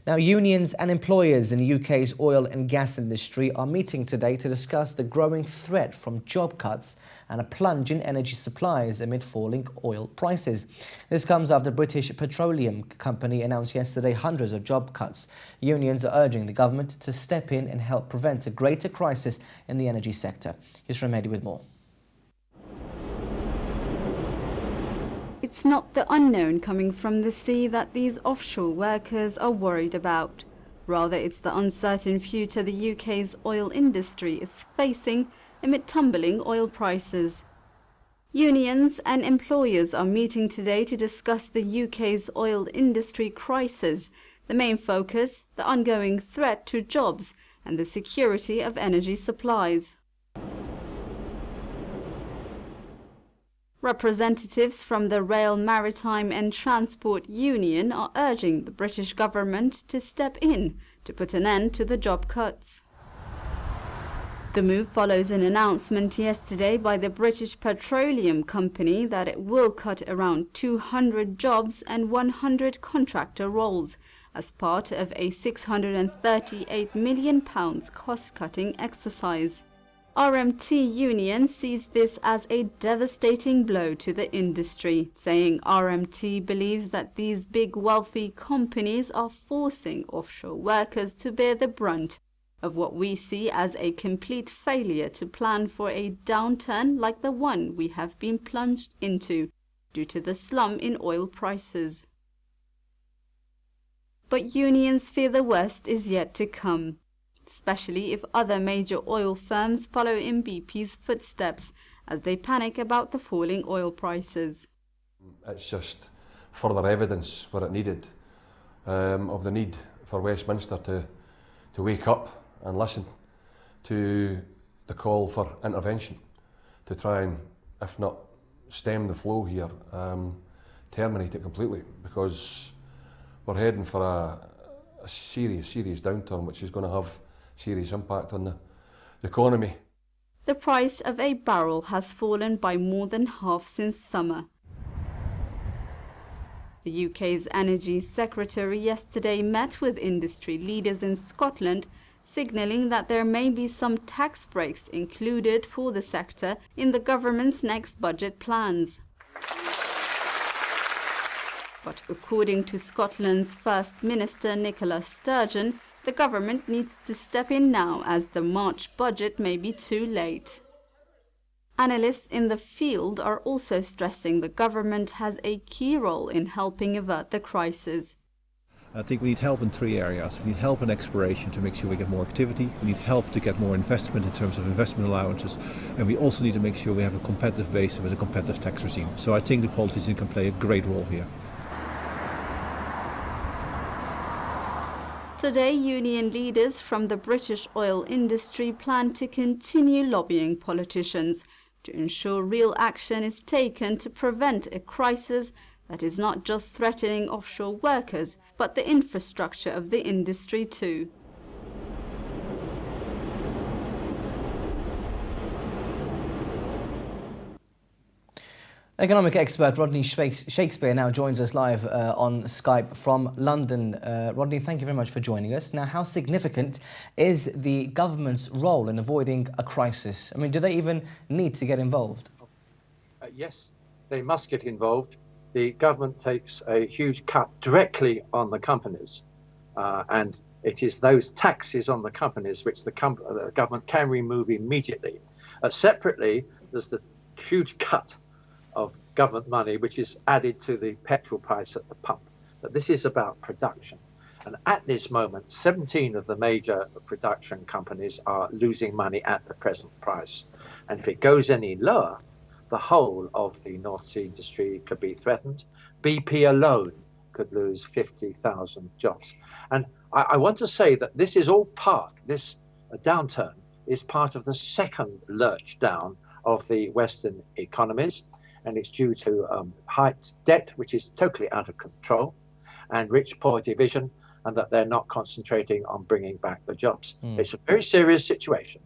Now, unions and employers in the UK's oil and gas industry are meeting today to discuss the growing threat from job cuts and a plunge in energy supplies amid falling oil prices. This comes after British Petroleum Company announced yesterday hundreds of job cuts. Unions are urging the government to step in and help prevent a greater crisis in the energy sector. Here's Remedy with more. It's not the unknown coming from the sea that these offshore workers are worried about. Rather, it's the uncertain future the UK's oil industry is facing amid tumbling oil prices. Unions and employers are meeting today to discuss the UK's oil industry crisis, the main focus, the ongoing threat to jobs and the security of energy supplies. Representatives from the Rail, Maritime and Transport Union are urging the British government to step in to put an end to the job cuts. The move follows an announcement yesterday by the British Petroleum Company that it will cut around 200 jobs and 100 contractor roles as part of a £638 million cost-cutting exercise. RMT Union sees this as a devastating blow to the industry, saying RMT believes that these big wealthy companies are forcing offshore workers to bear the brunt of what we see as a complete failure to plan for a downturn like the one we have been plunged into due to the slump in oil prices. But unions fear the worst is yet to come, especially if other major oil firms follow in BP's footsteps as they panic about the falling oil prices. It's just further evidence where it needed of the need for Westminster to wake up and listen to the call for intervention to try and, if not stem the flow here, terminate it completely, because we're heading for a serious downturn which is going to have serious impact on the economy. The price of a barrel has fallen by more than half since summer. The UK's Energy Secretary yesterday met with industry leaders in Scotland, signalling that there may be some tax breaks included for the sector in the government's next budget plans. But according to Scotland's First Minister Nicola Sturgeon, the government needs to step in now as the March budget may be too late. Analysts in the field are also stressing the government has a key role in helping avert the crisis. I think we need help in three areas. We need help in exploration to make sure we get more activity. We need help to get more investment in terms of investment allowances. And we also need to make sure we have a competitive base with a competitive tax regime. So I think the politicians can play a great role here. Today, union leaders from the British oil industry plan to continue lobbying politicians to ensure real action is taken to prevent a crisis that is not just threatening offshore workers, but the infrastructure of the industry too. Economic expert Rodney Shakespeare now joins us live on Skype from London. Rodney, thank you very much for joining us. Now, how significant is the government's role in avoiding a crisis? I mean, do they even need to get involved? Yes, they must get involved. The government takes a huge cut directly on the companies, and it is those taxes on the companies which the government can remove immediately. Separately, there's the huge cut of government money which is added to the petrol price at the pump. But this is about production. And at this moment, 17 of the major production companies are losing money at the present price. And if it goes any lower, the whole of the North Sea industry could be threatened. BP alone could lose 50,000 jobs. And I want to say that this is all this downturn is part of the second lurch down of the Western economies. And it's due to high debt, which is totally out of control, and rich-poor division, and that they're not concentrating on bringing back the jobs. It's a very serious situation.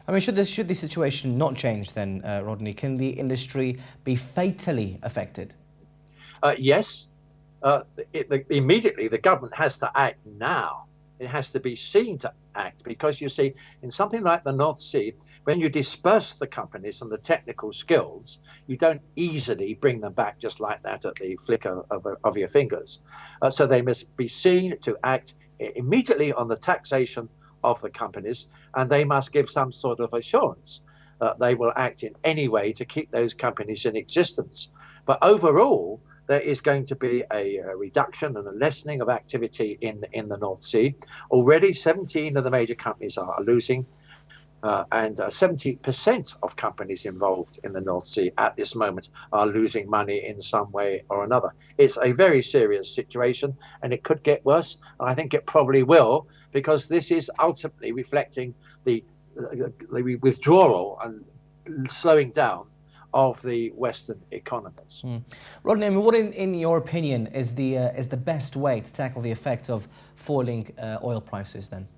I mean, should the situation not change then, Rodney? Can the industry be fatally affected? Yes, immediately the government has to act now. It has to be seen to act, because you see, in something like the North Sea, when you disperse the companies and the technical skills, you don't easily bring them back just like that at the flick of your fingers. So they must be seen to act immediately on the taxation of the companies, and they must give some sort of assurance that they will act in any way to keep those companies in existence. But overall, there is going to be a reduction and a lessening of activity in the North Sea. Already 17 of the major companies are losing, and 70% of companies involved in the North Sea at this moment are losing money in some way or another. It's a very serious situation, and it could get worse. And I think it probably will, because this is ultimately reflecting the withdrawal and slowing down of the Western economies. Rodney, I mean, what in your opinion is the best way to tackle the effect of falling oil prices then?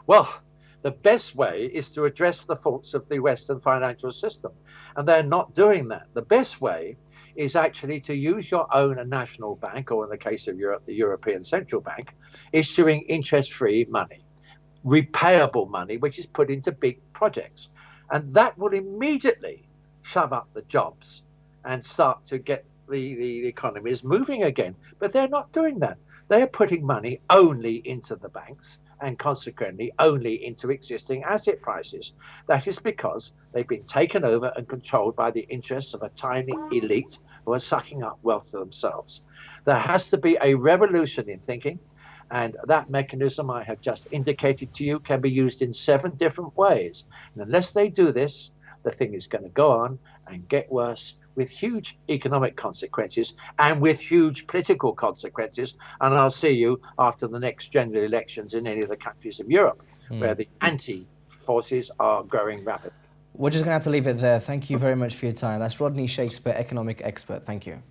Well, the best way is to address the faults of the Western financial system, and they're not doing that. The best way is actually to use your own national bank, or in the case of Europe, the European Central Bank, issuing interest-free money, repayable money, which is put into big projects. And that will immediately shove up the jobs and start to get the economies moving again. But they're not doing that. They are putting money only into the banks, and consequently only into existing asset prices. That is because they've been taken over and controlled by the interests of a tiny elite who are sucking up wealth for themselves. There has to be a revolution in thinking, and that mechanism I have just indicated to you can be used in 7 different ways. And unless they do this, the thing is going to go on and get worse, with huge economic consequences and with huge political consequences. And I'll see you after the next general elections in any of the countries of Europe, where the anti-forces are growing rapidly. We're just going to have to leave it there. Thank you very much for your time. That's Rodney Shakespeare, economic expert. Thank you.